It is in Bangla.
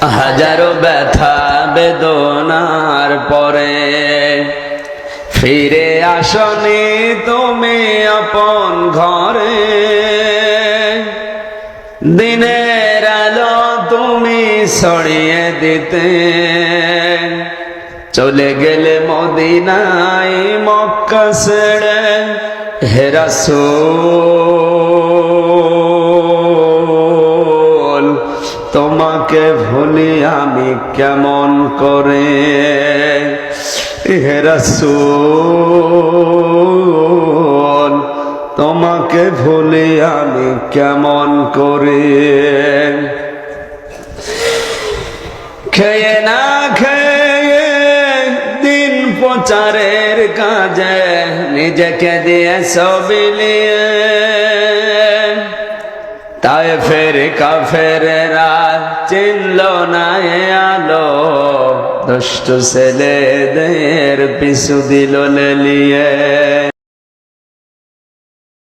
হাজারো ব্যথা বেদনার পরে ফিরে আসনি তুমি আপন ঘরে। দিনের আলো তুমি ছড়িয়ে দিতে চলে গেলে মদিনায় মক্কা ছেড়ে। হে রাসূল তোমাকে ভুলি আমি কেমন করে। হে রাসূল তোমাকে ভুলি আমি কেমন করে। খেয়ে না খেয়ে দিন প্রচারের কাজে নিজেকে দিয়ে বিলিয়ে তায়েফের কাফেরেরা চিনল না এ আলো, দুষ্ট ছেলেদের পিছু দিল লেলিয়ে।